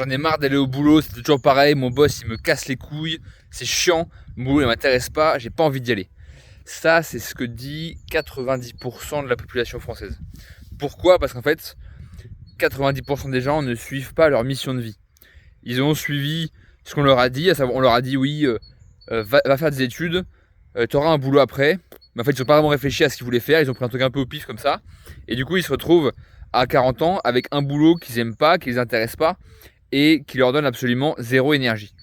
J'en ai marre d'aller au boulot, c'est toujours pareil, mon boss il me casse les couilles, c'est chiant, le boulot il m'intéresse pas, j'ai pas envie d'y aller. Ça, c'est ce que dit 90% de la population française. Pourquoi? Parce qu'en fait, 90% des gens ne suivent pas leur mission de vie. Ils ont suivi ce qu'on leur a dit, à savoir, on leur a dit oui, va faire des études, tu auras un boulot après. Mais en fait, ils n'ont pas vraiment réfléchi à ce qu'ils voulaient faire, ils ont pris un truc un peu au pif comme ça. Et du coup, ils se retrouvent à 40 ans avec un boulot qu'ils n'aiment pas, qui les intéresse pas et qui leur donne absolument zéro énergie.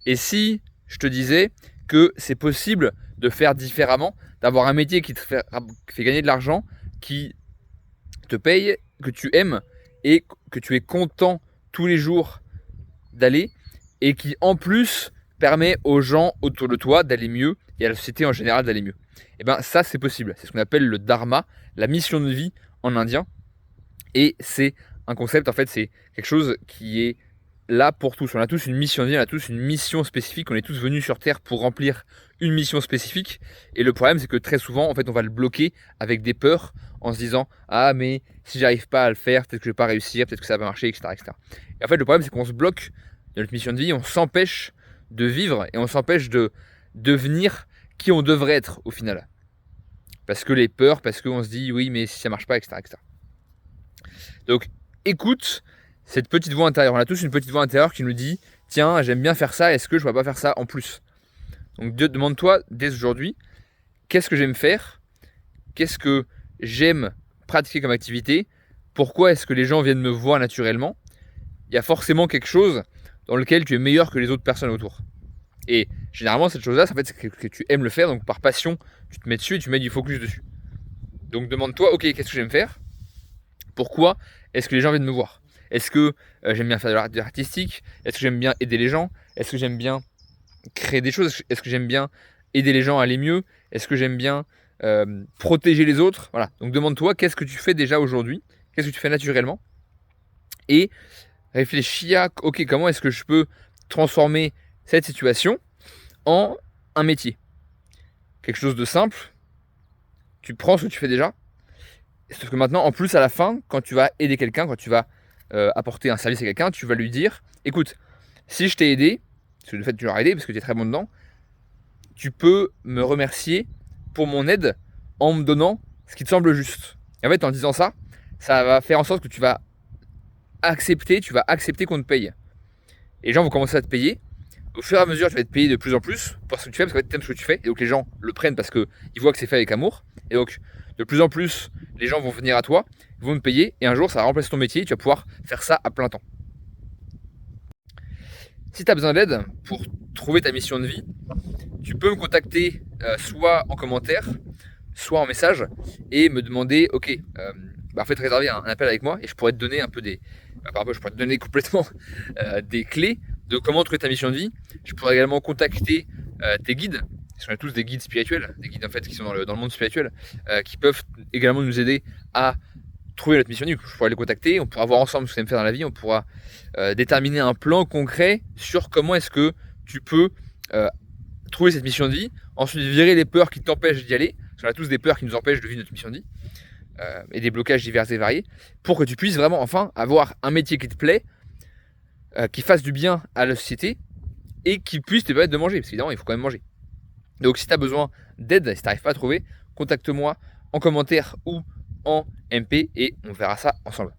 Et si je te disais que c'est possible de faire différemment, d'avoir un métier qui te fait gagner de l'argent, qui te paye, que tu aimes et que tu es content tous les jours d'aller et qui en plus permet aux gens autour de toi d'aller mieux et à la société en général d'aller mieux. Et bien ça c'est possible, c'est ce qu'on appelle le dharma, la mission de vie en indien. Et c'est un concept, en fait c'est quelque chose qui est là pour tous. On a tous une mission de vie, on a tous une mission spécifique, on est tous venus sur Terre pour remplir une mission spécifique. Et le problème c'est que très souvent en fait on va le bloquer avec des peurs en se disant ah mais si j'arrive pas à le faire, peut-être que je vais pas réussir, peut-être que ça va marcher, etc., etc. Et en fait le problème c'est qu'on se bloque de notre mission de vie, on s'empêche de vivre et on s'empêche de devenir qui on devrait être au final. Parce que les peurs, parce qu'on se dit oui mais si ça marche pas, etc., etc. Donc écoute cette petite voix intérieure. On a tous une petite voix intérieure qui nous dit tiens, j'aime bien faire ça, est-ce que je ne pourrais pas faire ça en plus? Donc demande-toi dès aujourd'hui qu'est-ce que j'aime faire? Qu'est-ce que j'aime pratiquer comme activité? Pourquoi est-ce que les gens viennent me voir naturellement? Il y a forcément quelque chose dans lequel tu es meilleur que les autres personnes autour. Et généralement, cette chose-là, en fait, c'est que tu aimes le faire, donc par passion, tu te mets dessus et tu mets du focus dessus. Donc demande-toi, ok, qu'est-ce que j'aime faire? Pourquoi est-ce que les gens viennent me voir? Est-ce que j'aime bien faire de l'art artistique? Est-ce que j'aime bien aider les gens? Est-ce que j'aime bien créer des choses? Est-ce que j'aime bien aider les gens à aller mieux? Est-ce que j'aime bien protéger les autres? Voilà. Donc demande-toi qu'est-ce que tu fais déjà aujourd'hui? Qu'est-ce que tu fais naturellement? Et réfléchis à ok, comment est-ce que je peux transformer cette situation en un métier? Quelque chose de simple. Tu prends ce que tu fais déjà. Sauf que maintenant, en plus, à la fin, quand tu vas aider quelqu'un, quand tu vas apporter un service à quelqu'un, tu vas lui dire écoute, si je t'ai aidé, parce que le fait que tu l'as aidé, parce que tu es très bon dedans, tu peux me remercier pour mon aide en me donnant ce qui te semble juste. Et en fait, en disant ça, ça va faire en sorte que tu vas accepter qu'on te paye. Et les gens vont commencer à te payer. Au fur et à mesure, tu vas être payé de plus en plus pour ce que tu fais, parce que tu aimes ce que tu fais. Et donc les gens le prennent parce qu'ils voient que c'est fait avec amour. Et donc, de plus en plus, les gens vont venir à toi, ils vont te payer, et un jour, ça va remplacer ton métier, et tu vas pouvoir faire ça à plein temps. Si tu as besoin d'aide pour trouver ta mission de vie, tu peux me contacter soit en commentaire, soit en message, et me demander, ok, en fait, réserver un appel avec moi, et je pourrais te donner un peu je pourrais te donner complètement des clés de comment trouver ta mission de vie. Je pourrais également contacter tes guides. On a tous des guides spirituels, des guides en fait qui sont dans le monde spirituel, qui peuvent également nous aider à trouver notre mission de vie. Je pourrais les contacter, on pourra voir ensemble ce qu'on aime faire dans la vie, on pourra déterminer un plan concret sur comment est-ce que tu peux trouver cette mission de vie, ensuite virer les peurs qui t'empêchent d'y aller, parce qu'on a tous des peurs qui nous empêchent de vivre notre mission de vie, et des blocages divers et variés, pour que tu puisses vraiment enfin avoir un métier qui te plaît, qui fasse du bien à la société, et qui puisse te permettre de manger, parce qu'évidemment il faut quand même manger. Donc si tu as besoin d'aide, si tu n'arrives pas à trouver, contacte-moi en commentaire ou en MP et on verra ça ensemble.